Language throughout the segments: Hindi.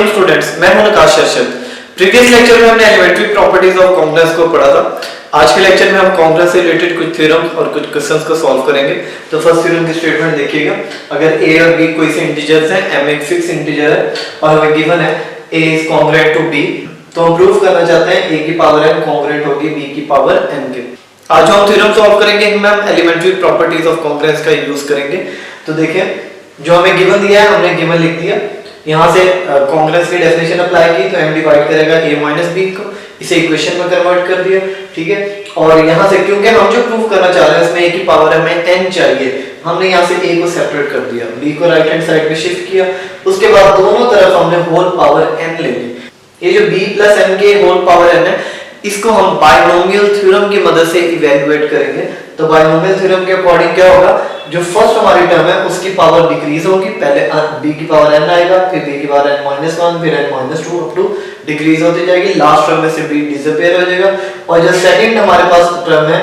वेलकम स्टूडेंट्स, मैं हूं आकाश अरशद। प्रीवियस लेक्चर में हमने एलिमेंट्री प्रॉपर्टीज ऑफ कांग्रेस को पढ़ा था। आज के लेक्चर में हम कांग्रेस से रिलेटेड कुछ थ्योरम्स और कुछ क्वेश्चंस को सॉल्व करेंगे। तो फर्स्ट थ्योरम की स्टेटमेंट देखिएगा, अगर a और b कोई से इंटीजर्स हैं, m एक फिक्स इंटीजर है और हमें गिवन है a is congruent to b, तो हम प्रूव करना चाहते हैं a की पावर n कांग्रुएंट होगी b की पावर n के। आज जो हम थ्योरम सॉल्व करेंगे हम एलिमेंट्री प्रॉपर्टीज ऑफ कांग्रेस का यूज करेंगे। तो देखिए, जो हमें गिवन दिया है हमने गिवन लिख दिया, यहाँ से कांग्रेस की डेफिनेशन अप्लाई की तो m डिवाइड करेगा a माइनस b को, इसे इक्वेशन में कन्वर्ट कर दिया, ठीक है। और यहाँ से क्योंकि हम जो प्रूव करना चाह रहे हैं इसमें a की पावर हमें n चाहिए, हमने यहाँ से a को सेपरेट कर दिया, b को राइट हैंड साइड पे शिफ्ट किया, उसके बाद दोनों तरफ हमने होल पावर n ले ली। ये जो b प्लस n के होल पावर n है, इसको हम बायनोमियल थ्योरम की मदद से इवैल्यूएट करेंगे। तो बायनोमियल थ्योरम के अकॉर्डिंग क्या होगा, जो फर्स्ट हमारी टर्म है उसकी पावर डिक्रीज होगी, पहले b की पावर n आएगा, फिर b की पावर n-1, फिर n-2 अप टू डिक्रीज होती जाएगी, लास्ट टर्म में से b डिसअपीयर हो जाएगा। और जो सेकंड हमारे पास टर्म है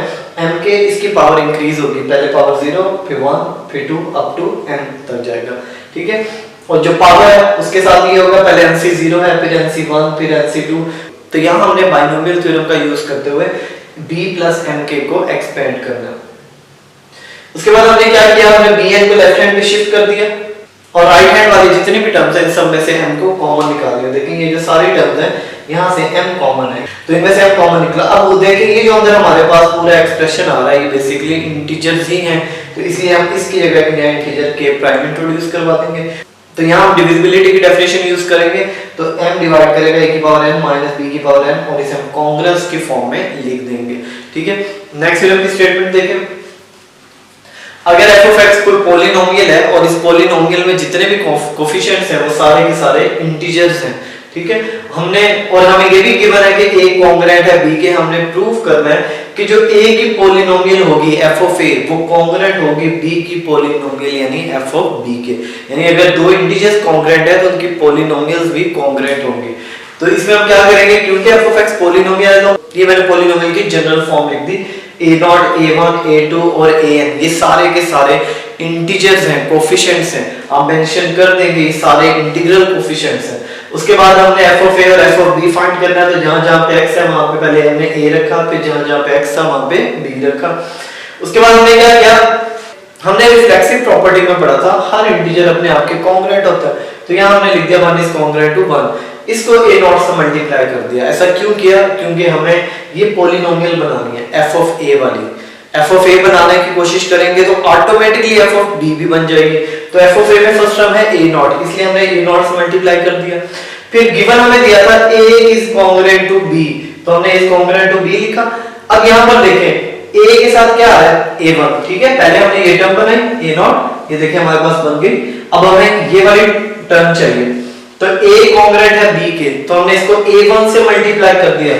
m के, इसकी पावर इंक्रीज होगी, पहले पावर 0, फिर 1, फिर 2 अप टू n तक जाएगा, ठीक है। और जो पावर है उसके साथ ये होगा, पहले nc 0 है, फिर nc 1, फिर nc 2। तो यहाँ हमने बायनोमियल थ्योरम का यूज करते हुए b प्लस n के को एक्सपेंड करना। उसके बाद हमने क्या किया, हमने bn को लेफ्ट हैंड पे शिफ्ट कर दिया और राइट हैंड वाली जितनी भी टर्म्स हैं इन सब में से m को कॉमन निकाल लिया। देखिए ये जो सारी टर्म्स हैं यहाँ से m कॉमन है, तो इनमें से m कॉमन निकला। अब वो देखिए ये जो अंदर हमारे पास पूरा एक्सप्रेशन आ रहा है ये बेसिकली इंटीजर्स ही हैं, तो इसलिए हम इसकी जगह नया इंटीजर k प्राइम इंट्रोड्यूस करवा देंगे। तो यहाँ हम डिविजिबिलिटी की डेफिनेशन यूज करेंगे, तो m डिवाइड करेगा a की पावर n माइनस b की पावर n और इसे हम कांग्रेस के फॉर्म में लिख देंगे, ठीक है। नेक्स्ट थ्योरम की स्टेटमेंट देखें, अगर f ऑफ x कोई पॉलिनोमियल है और इस पॉलिनोमियल में जितने भी कोफिशिएंट्स हैं वो सारे के सारे इंटीजर्स हैं, ठीक है। हमने और हमें ये भी गिवन है कि a कांग्रुएंट है b के, हमने प्रूव करना है कि जो a की पॉलिनोमियल होगी f ऑफ a वो कांग्रुएंट होगी b की पॉलिनोमियल यानी f ऑफ b के। यानी अगर दो इंटीजर्स कांग्रुएंट है तो उनकी पॉलिनोमियल्स भी कांग्रुएंट होंगी। तो इसमें हम क्या करेंगे, क्योंकि f ऑफ x पॉलिनोमियल है तो ये मैंने पॉलिनोमियल की जनरल फॉर्म लिख दी, a0, a1, a2 और an ये सारे के सारे इंटीजर्स हैं, कोफिशिएंट्स हैं, आप मेंशन कर देंगे ये सारे इंटीग्रल कोफिशिएंट्स हैं। उसके बाद हमने f ऑफ a और f ऑफ b फाइंड करना है, तो जहां-जहां पे x है वहां पे पहले हमने a रखा, फिर जहां-जहां पे x था वहां पे b रखा। उसके बाद हमने क्या किया, हमने रिफ्लेक्सिव प्रॉपर्टी में पढ़ा था हर इंटीजर अपने आप के कांग्रुएंट होता है, तो यहां हमने लिख दिया 1 इज कांग्रुएंट टू 1, इसको a0 से मल्टीप्लाई कर दिया। ऐसा क्यों किया, क्योंकि हमें ये पॉलिनोमियल बनानी है f ऑफ a वाली। f ऑफ a बनाने की कोशिश करेंगे तो ऑटोमेटिकली f ऑफ b भी बन जाएगी। तो f ऑफ a में फर्स्ट टर्म है a0, इसलिए हमने a0 से मल्टीप्लाई कर दिया। फिर गिवन हमें दिया था a is congruent to b, तो हमने इज कांग्रुएंट टू b लिखा। अब यहां पर देखें a के साथ क्या है a1, ठीक है। पहले हमने ये टर्म बनाई a0, ये देखिए हमारे पास बन गई। अब हमें ये वाली टर्म चाहिए, तो a कांग्रुएंट है b के, तो हमने इसको a1 से मल्टीप्लाई कर दिया,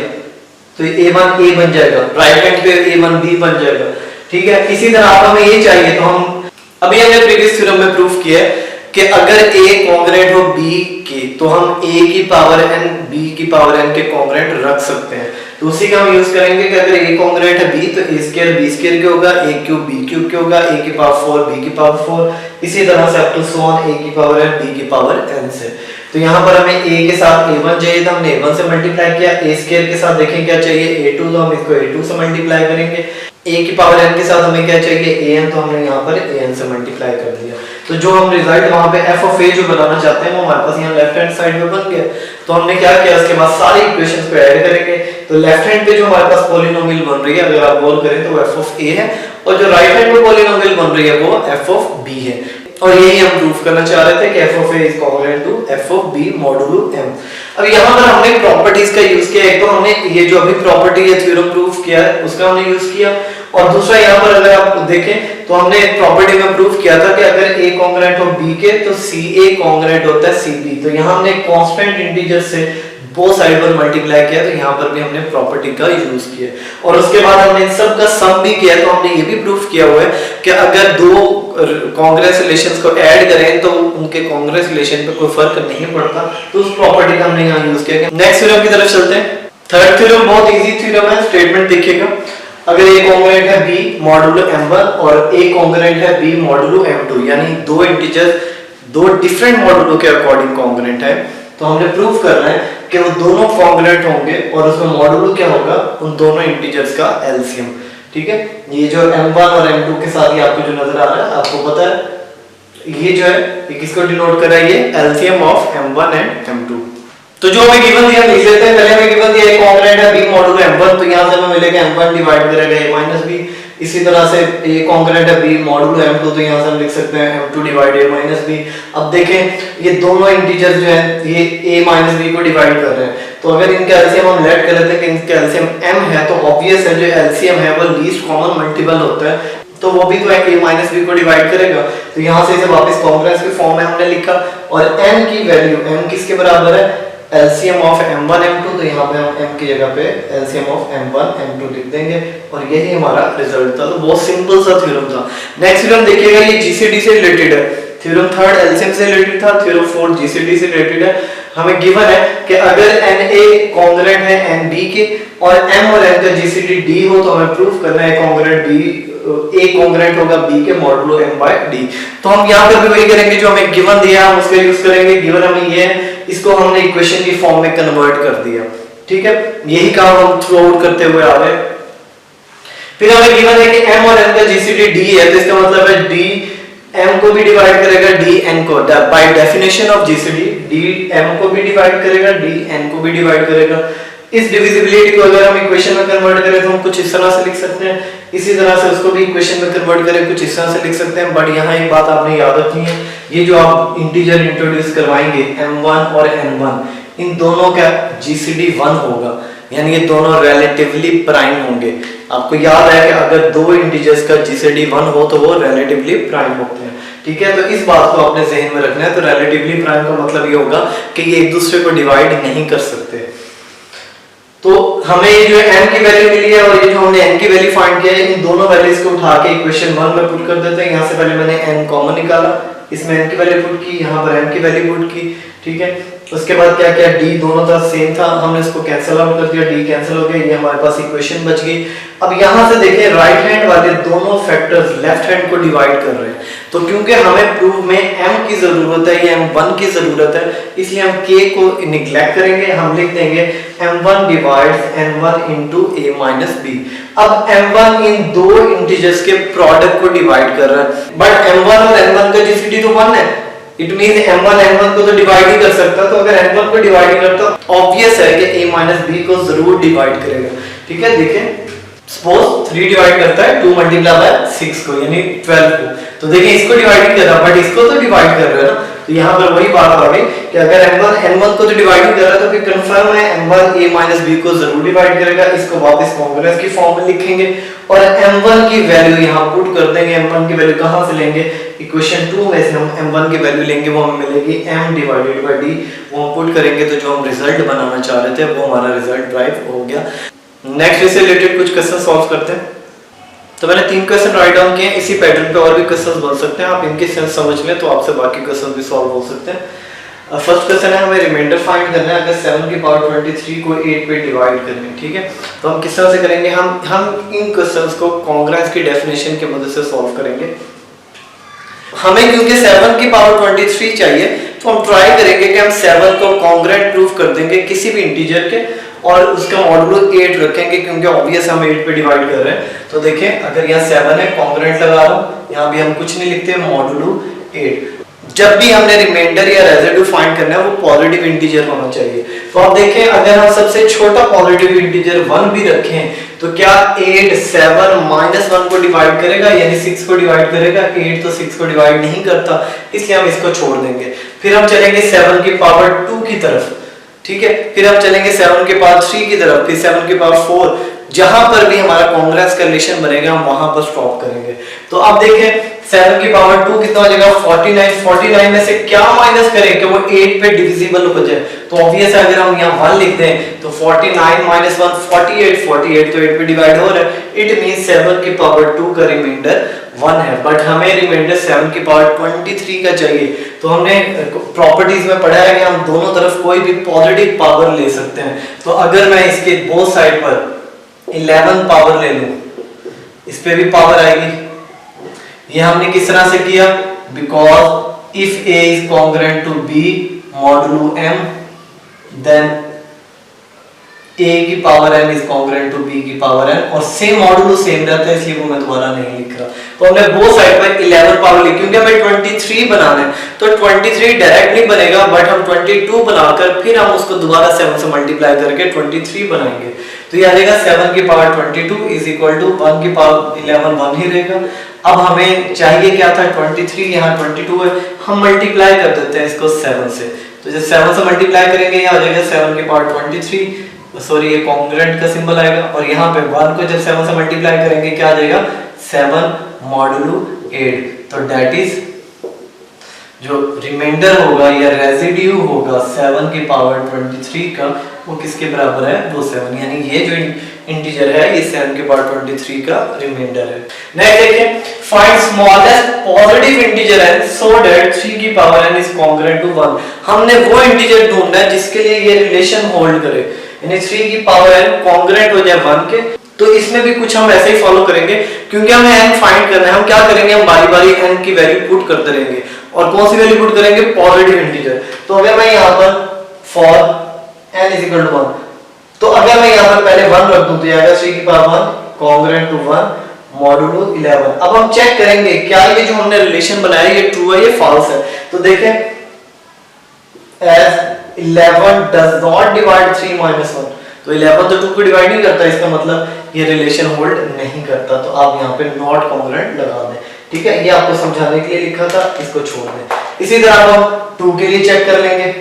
तो a1 a बन जाएगा, राइट हैंड पे a1 b बन जाएगा, ठीक है। इसी तरह आप हमें ये चाहिए, तो हम अभी हमने प्रीवियस थ्योरम में प्रूफ किया है कि अगर a कांग्रुएंट हो b के तो हम a की पावर n b की पावर n के कांग्रुएंट रख सकते हैं। तो उसी का हम यूज करेंगे कि अगर a कांग्रुएंट है b तो a स्क्वायर b स्क्वायर के होगा, a क्यूब b क्यूब के होगा, a की पावर 4 b की पावर 4, इसी तरह से up to so on a की पावर n b की पावर n से। तो यहाँ पर हमें a के साथ a1 चाहिए था, हमने a1 से मल्टीप्लाई किया, a स्क्वायर के साथ देखें क्या चाहिए a2, तो हम इसको a2 से मल्टीप्लाई करेंगे। a की पावर n के साथ हमें क्या चाहिए an, तो हमने यहाँ पर an से मल्टीप्लाई कर दिया। तो जो हम रिजल्ट वहां पे f ऑफ a जो बनाना चाहते हैं वो हमारे पास यहाँ लेफ्ट हैंड साइड में बन गया। तो हमने क्या किया, उसके बाद सारी इक्वेशंस को ऐड करेंगे, तो लेफ्ट हैंड पे जो हमारे पास पॉलिनोमियल बन रही है अगर आप गौर करें तो f ऑफ a है, और जो राइट हैंड पे पॉलिनोमियल बन रही है वो f ऑफ b है। और यही हम प्रूफ करना चाह रहे थे कि f of a is congruent to f of b modulo m। अब यहाँ पर हमने प्रॉपर्टीज का यूज किया, एक तो हमने ये जो अभी प्रॉपर्टी है थ्योरम प्रूफ किया है उसका हमने यूज किया, और दूसरा यहाँ पर अगर आप देखें तो हमने एक प्रॉपर्टी में प्रूफ किया था कि अगर a कांग्रुएंट हो b के तो ca कांग्रुएंट होता है cb। तो यहाँ हमने कांस्टेंट इंटीजर से बोथ साइड पर मल्टीप्लाई किया, तो यहाँ पर भी हमने प्रॉपर्टी का यूज किया। और उसके बाद हमने इन सब का सम भी किया, तो हमने ये भी प्रूफ किया हुआ है कि अगर दो कांग्रुएंस रिलेशंस को ऐड करें तो उनके कांग्रुएंस रिलेशन पे कोई फर्क नहीं पड़ता, तो उस प्रॉपर्टी का हमने यहाँ यूज किया। नेक्स्ट थ्योरम की तरफ चलते हैं। थर्ड थ्योरम बहुत इजी थ्योरम है, स्टेटमेंट देखिएगा, अगर a कांग्रुएंट है b मॉडुलो m1 और a कांग्रुएंट है b मॉडुलो m2, यानी दो इंटीजर्स दो डिफरेंट मॉडुलो के अकॉर्डिंग कांग्रुएंट है, तो हमने प्रूव करना है कि वो दोनों कॉन्ग्रुएंट होंगे और उसमें मॉडुलो क्या होगा, उन दोनों इंटीजर्स का एलसीएम। ठीक है, ये जो m1 और m2 के साथ ही आपको जो नजर आ रहा है, आपको पता है ये जो है ये किसको डिनोट कर रहा है, ये LCM of m1 and m2। तो जो हमें गिवन दिया लिख लेते हैं। पहले हमें गिवन दिया है कॉन्ग्रुएंट है b मॉडुलो m1, तो यहां से हमें मिलेगा m1 डिवाइड करेगा a माइनस b। इसी तरह से a कॉन्ग्रुएंट है b मॉडुलो m2, तो यहां से हम लिख सकते हैं m2 divide a minus b। अब देखें ये दोनों इंटीजर जो हैं ये a माइनस b को डिवाइड कर रहे हैं, तो अगर इनका एलसीएम हम लेट कर लेते हैं कि इनका एलसीएम m है, तो ऑब्वियस है जो एलसीएम है वो लीस्ट कॉमन मल्टीपल होता है, तो वो भी तो है a माइनस b को डिवाइड करेगा। तो यहां से इसे वापस कॉन्ग्रुएंस के फॉर्म में हमने लिखा, और m की वैल्यू m किसके बराबर है, एलसीएम ऑफ m1 m2, तो यहाँ पे हम m की जगह पे एलसीएम ऑफ m1 m2 लिख देंगे, और यही हमारा रिजल्ट था। तो बहुत सिंपल सा थ्योरम था। नेक्स्ट थ्योरम देखिएगा, ये जीसीडी से रिलेटेड है। थ्योरम थर्ड एलसीएम से रिलेटेड था, थ्योरम फोर्थ जीसीडी से रिलेटेड है। हमें गिवन है कि अगर na कॉन्ग्रुएंट है nb के और m और n का जीसीडी d हो, तो हमें प्रूफ करना है कॉन्ग्रुएंट b a कॉन्ग्रुएंट होगा b के मॉडुलो m by d। तो हम यहाँ पर भी वही करेंगे जो हमें गिवन दिया हम उसका यूज करेंगे। गिवन हमें ये है, इसको हमने इक्वेशन की फॉर्म में कन्वर्ट कर दिया। ठीक है, यही काम हम थ्रू आउट करते हुए आ रहे हैं। फिर हमें गिवन है कि m और n का जीसीडी d है, तो इसका मतलब है d m को भी डिवाइड करेगा d n को, by definition of GCD d m को भी डिवाइड करेगा d n को भी डिवाइड करेगा। इस डिविजिबिलिटी को अगर हम इक्वेशन में कन्वर्ट करें तो हम कुछ इस तरह से लिख सकते हैं, इसी तरह से उसको भी इक्वेशन में कन्वर्ट करें कुछ इस तरह से लिख सकते हैं। बट यहाँ एक बात आपने याद रखनी है, ये जो आप इंटीजर इंट्रोड्यूस करवाएंगे m1 और n1, इन दोनों का जीसीडी 1 होगा, यानी ये दोनों रिलेटिवली प्राइम होंगे। आपको याद है कि अगर दो इंटीजर्स का जीसीडी 1 हो तो वो रिलेटिवली प्राइम होते हैं। ठीक है, तो इस बात को आपने ज़हन में रखना है। तो रिलेटिवली प्राइम का मतलब ये होगा कि ये एक दूसरे को डिवाइड नहीं कर सकते। तो हमें ये जो m की वैल्यू मिली है और ये जो हमने n की वैल्यू फाइंड किया है, इन दोनों वैल्यूज को उठा के इक्वेशन 1 में पुट कर देते हैं। यहाँ से पहले मैंने n कॉमन निकाला, इसमें n की वैल्यू पुट की, यहाँ पर m की वैल्यू पुट की। ठीक है, उसके बाद क्या किया, d दोनों तरफ सेम था, हमने इसको कैंसिल आउट कर दिया, d कैंसिल हो गया, ये हमारे पास इक्वेशन बच गई। अब यहाँ से देखिए राइट हैंड वाले दोनों फैक्टर्स लेफ्ट हैंड को डिवाइड कर रहे हैं, तो क्योंकि हमें प्रूफ में m की जरूरत है या m1 की जरूरत है, इसलिए हम k को निगलेक्ट करेंगे। हम लिख देंगे m1 divides n1 into a minus b। अब m1 इन दो इंटीजर्स के प्रोडक्ट को डिवाइड कर रहा है, बट m1 और n1 का जीसीडी तो 1 है, इट मींस m1 n1 को तो डिवाइड ही कर सकता। तो अगर n1 को डिवाइड ही करता, ऑब्वियस है कि a minus b को जरूर डिवाइड करेगा। ठीक है, देखें सपोज 3 डिवाइड करता है 2 मल्टीप्लाई बाय 6 को, यानी 12 को, तो देखिए इसको डिवाइड नहीं कर रहा बट इसको तो डिवाइड कर रहा है ना। तो यहाँ पर वही बात आ गई कि अगर m1 n1 को तो डिवाइड नहीं कर रहा, तो फिर कंफर्म है m1 a minus b को जरूर डिवाइड करेगा। इसको वापस कॉन्ग्रुएंस की फॉर्म में लिखेंगे और m1 की वैल्यू यहाँ पुट कर देंगे। m1 की वैल्यू कहाँ से लेंगे, इक्वेशन 2 में से हम m1 की वैल्यू लेंगे, वो हमें मिलेगी m डिवाइडेड बाय d। वो हम पुट करेंगे तो जो हम रिजल्ट बनाना चाह रहे थे वो हमारा रिजल्ट ड्राइव हो गया। नेक्स्ट इससे रिलेटेड कुछ क्वेश्चन सॉल्व करते हैं। तो मैंने 3 क्वेश्चन राइट डाउन किए, इसी पैटर्न पे और भी क्वेश्चंस बन सकते हैं। आप इनके सेंस समझ लें तो आपसे बाकी क्वेश्चन भी सॉल्व हो सकते हैं। फर्स्ट क्वेश्चन है, हमें रिमाइंडर फाइंड करना है अगर 7 की पावर 23 को 8 पे डिवाइड करना है। ठीक है, तो हम किस तरह से करेंगे, हम इन क्वेश्चंस को कॉन्ग्रुएंस की डेफिनेशन की मदद से सॉल्व करेंगे। हमें क्योंकि 7 की पावर 23 चाहिए, तो हम ट्राई करेंगे कि हम 7 को कॉन्ग्रुएंट प्रूफ कर देंगे किसी भी इंटीजर के, और उसका मॉडुलो 8 रखेंगे क्योंकि ऑब्वियस हम 8 पे डिवाइड कर रहे हैं। तो देखें अगर यहाँ 7 है, कॉन्ग्रुएंट लगा रहा हूँ, यहाँ भी हम कुछ नहीं लिखते, मॉडुलो 8। जब भी हमने रिमाइंडर या रेसिड्यू फाइंड करना है वो पॉजिटिव इंटीजर होना चाहिए। तो आप देखें अगर हम सबसे छोटा पॉजिटिव इंटीजर 1 भी रखें तो क्या 8 7 -1 को डिवाइड करेगा, यानी 6 को डिवाइड करेगा। 8 तो 6 को डिवाइड नहीं करता, इसलिए हम इसको छोड़ देंगे। फिर हम चलेंगे 7 की पावर 2 की तरफ। ठीक है, फिर हम चलेंगे 7 के पावर 3 की तरफ, फिर 7 के पावर 4, जहां पर भी हमारा कॉन्ग्रुएंस का रिलेशन बनेगा हम वहां पर स्टॉप करेंगे। तो अब देखें 7 की पावर 2 कितना हो जाएगा, 49। 49 में से क्या माइनस करें कि वो 8 पे डिविजिबल हो जाए, तो ऑब्वियस है अगर हम यहाँ 1 लिख दें तो 49 - 1 48, 48 तो 8 पे डिवाइड हो रहा है। इट मींस 7 की पावर 2 का रिमाइंडर 1 है, बट हमें रिमाइंडर 7 की पावर 23 का चाहिए। तो हमने प्रॉपर्टीज में पढ़ा है कि हम दोनों तरफ कोई भी पॉजिटिव पावर ले सकते हैं। तो अगर मैं इसके बोथ साइड पर 11 पावर ले लूं, इस पे भी पावर आएगी। ये हमने किस तरह से किया, because if a is congruent to b modulo m, then a की power n is congruent to b की पावर n, और सेम मॉडुलो सेम रहता है इसलिए वो मैं दोबारा नहीं लिख रहा। तो हमने बोथ साइड में 11 पावर लिखी, क्योंकि हमें 23 बनाना है तो 23 डायरेक्ट नहीं बनेगा, बट हम 22 बनाकर फिर हम उसको दोबारा 7 से मल्टीप्लाई करके 23 बनाएंगे। तो ये आ जाएगा 7 की पावर 22 इज इक्वल टू 1 की पावर 11 1 ही रहेगा। अब हमें चाहिए क्या था 23, यहाँ 22 है, हम मल्टीप्लाई कर देते हैं इसको 7 से। तो जब 7 से मल्टीप्लाई करेंगे यहाँ आ जाएगा 7 की पावर 23, सॉरी ये कॉन्ग्रुएंट का सिंबल आएगा, और यहाँ पे 1 को जब 7 से मल्टीप्लाई करेंगे क्या आ जाएगा 7 मॉडुलो 8। तो दैट इज जो रिमाइंडर होगा या रेजिड्यू होगा 7 की पावर 23 का, वो किसके बराबर है, वो 7, यानी ये जो इंटीजर है ये 7 की पावर 23 का रिमाइंडर है। नेक्स्ट देखिए, find smallest positive integer n so that 3 की power n is congruent to 1। हमने वो इंटीजर ढूंढना है जिसके लिए ये रिलेशन होल्ड करे, यानी 3 की पावर n कॉन्ग्रुएंट हो जाए 1 के। तो इसमें भी कुछ हम ऐसे ही फॉलो करेंगे, क्योंकि हमें n फाइंड करना है। हम क्या करेंगे, हम बारी बारी n की वैल्यू पुट करते रहेंगे, और कौन सी वैल्यू पुट करेंगे, पॉजिटिव इंटीजर। तो अगर मैं यहाँ पर for n is equal to 1, तो अगर मैं यहाँ पर पहले 1 रख दूं तो आएगा 3 की पावर 1 कॉन्ग्रुएंट टू 1 मॉडुलो 11। अब हम चेक करेंगे क्या ये जो हमने रिलेशन बनाया ये ट्रू है, ये फॉल्स है। तो देखें, as 11 does not divide 3 minus 1, तो 11 तो 2 को डिवाइड नहीं करता, इसका मतलब ये रिलेशन होल्ड नहीं करता। तो आप यहाँ पे नॉट कॉन्ग्रुएंट लगा दें, ठीक है। ये आपको समझाने के लिए लिखा था, इसको छोड़ दें। इसी तरह हम 2 के लिए चेक कर लेंगे,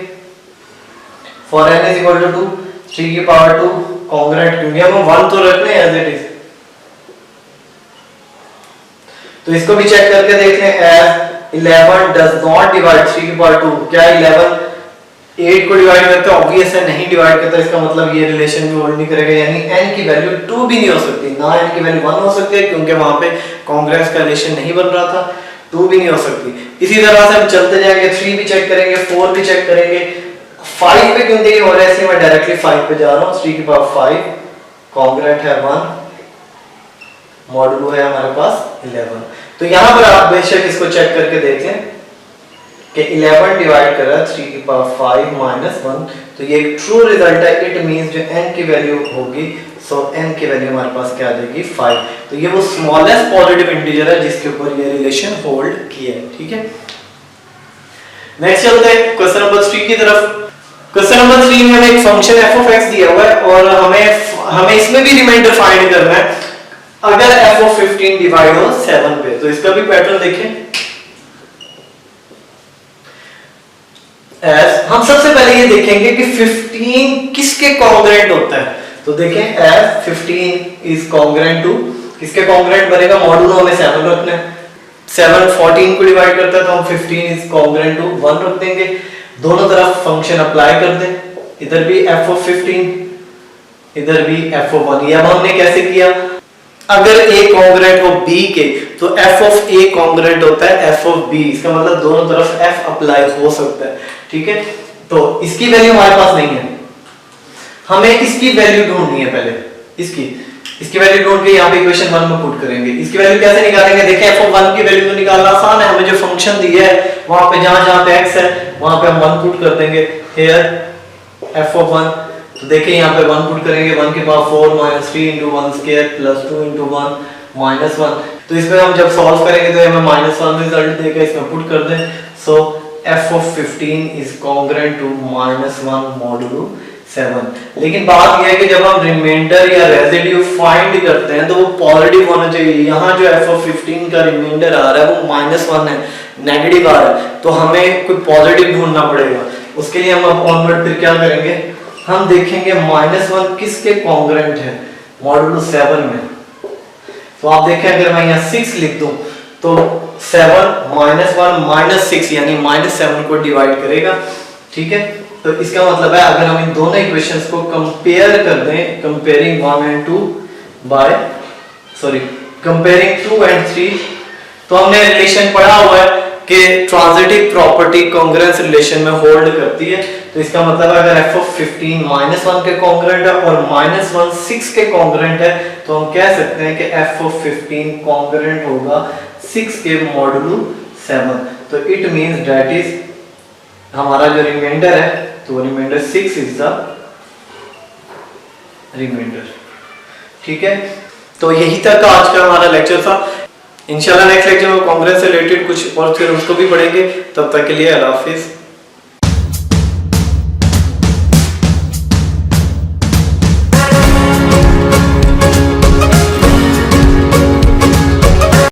for n is equal to 2 3 की पावर 2 कॉन्ग्रुएंट, क्योंकि हम 1 तो रखने एज इट इज। तो इसको भी चेक करके देख लें, as 11 does not divide 3 की पावर 2, क्या 11 8 को डिवाइड करते हैं, ऑब्वियस है नहीं डिवाइड करता, इसका मतलब ये रिलेशन भी होल्ड नहीं करेगा, यानी n की वैल्यू 2 भी नहीं हो सकती, ना n की वैल्यू 1 हो सकती है, क्योंकि वहां पे कॉन्ग्रुएंस का रिलेशन नहीं बन रहा था, 2 भी नहीं हो सकती। इसी तरह से हम चलते जाएंगे, 3 भी चेक करेंगे, 4 भी चेक करेंगे, 5 पे क्योंकि ये हो रहा है इसलिए मैं डायरेक्टली 5 पे जा रहा हूँ। 3 की पावर 5 कॉन्ग्रुएंट है 1, मॉडुलो है हमारे पास 11। तो यहाँ पर आप बेशक इसको चेक करके देख लें कि 11 डिवाइड कर रहा है 3 की पावर 5 माइनस 1, तो ये एक ट्रू रिजल्ट है। इट मींस जो n की वैल्यू होगी, सो n की वैल्यू हमारे पास क्या आ जाएगी 5। तो ये वो स्मॉलेस्ट पॉजिटिव इंटीजर है जिसके ऊपर ये रिलेशन होल्ड किया है, ठीक है। नेक्स्ट चलते हैं क्वेश्चन नंबर 3 की तरफ। क्वेश्चन नंबर 3 में हमें एक फंक्शन f of x दिया हुआ है, और हमें इसमें भी रिमाइंडर फाइंड करना है अगर f of 15 डिवाइड हो 7 पे। तो इसका भी पैटर्न देखें, हम सबसे पहले ये देखेंगे कि 15 किसके कॉन्ग्रुएंट होता है। तो देखें, f 15 इज कॉन्ग्रुएंट टू, किसके कॉन्ग्रुएंट बनेगा, मॉडुलो हमें 7 रखना है, 7 14 को डिवाइड करता है, तो हम 15 इज कॉन्ग्रुएंट टू 1 रख देंगे। दोनों तरफ फंक्शन अप्लाई कर दें, इधर भी f of 15 इधर भी f of 1। ये अब हमने कैसे किया, अगर a कॉन्ग्रुएंट हो b के तो f of a कॉन्ग्रुएंट होता है f of b, इसका मतलब दोनों तरफ f अप्लाई हो सकता है, ठीक है। तो इसकी वैल्यू हमारे पास नहीं है, हमें इसकी वैल्यू ढूंढनी है पहले, इसकी वैल्यू ढूंढ के यहाँ पे इक्वेशन 1 में पुट करेंगे। इसकी वैल्यू कैसे निकालेंगे, देखिए f of 1 की वैल्यू तो निकालना आसान है, हमें जो फंक्शन दिया है वहां पे जहां पे x है वहां पे हम 1 पुट कर देंगे, here f of 1। तो देखिए यहाँ पे 1 पुट करेंगे, 1 की power 4 minus 3 into 1 square plus 2 into 1 minus 1। तो इसमें हम जब सॉल्व करेंगे तो हमें माइनस 1 रिजल्ट देगा, इसमें पुट कर दें। So f of 15 is congruent to minus 1 modulo 7। लेकिन बात यह है कि जब हम रिमाइंडर या रेजिड्यू फाइंड करते हैं तो वो पॉजिटिव होना चाहिए। यहाँ जो f of 15 का रिमाइंडर आ रहा है वो -1 है, नेगेटिव आ रहा है, तो हमें कोई पॉजिटिव ढूंढना पड़ेगा। उसके लिए हम अब ऑनवर्ड फिर क्या करेंगे, हम देखेंगे -1 किसके कॉन्ग्रुएंट है, मॉडुलो 7 में। तो आप देखें, अगर मैं यहाँ 6 लिख दूं तो 7 -1 -6 यानी -7 को डिवाइड करेगा, ठीक है। तो इसका मतलब है अगर हम इन दोनों इक्वेशंस को कंपेयर कर दें, comparing 1 and 2 by comparing 2 and 3, तो हमने रिलेशन पढ़ा हुआ है कि ट्रांजिटिव प्रॉपर्टी कॉन्ग्रुएंस रिलेशन में होल्ड करती है। तो इसका मतलब अगर f of 15 -1 के कॉन्ग्रुएंट है और -1 6 के कॉन्ग्रुएंट है, तो हम कह सकते हैं कि f of 15 कॉन्ग्रुएंट होगा 6 के मॉडुलो 7। तो इट मींस दैट इज हमारा जो रिमाइंडर है तो रिमाइंडर 6 इज द रिमाइंडर। ठीक है, तो यही तक का आज का हमारा लेक्चर था। इंशाल्लाह नेक्स्ट लेक्चर में कांग्रेस से रिलेटेड कुछ और थ्योरम्स को भी पढ़ेंगे। तब तक के लिए अल्लाह हाफिज।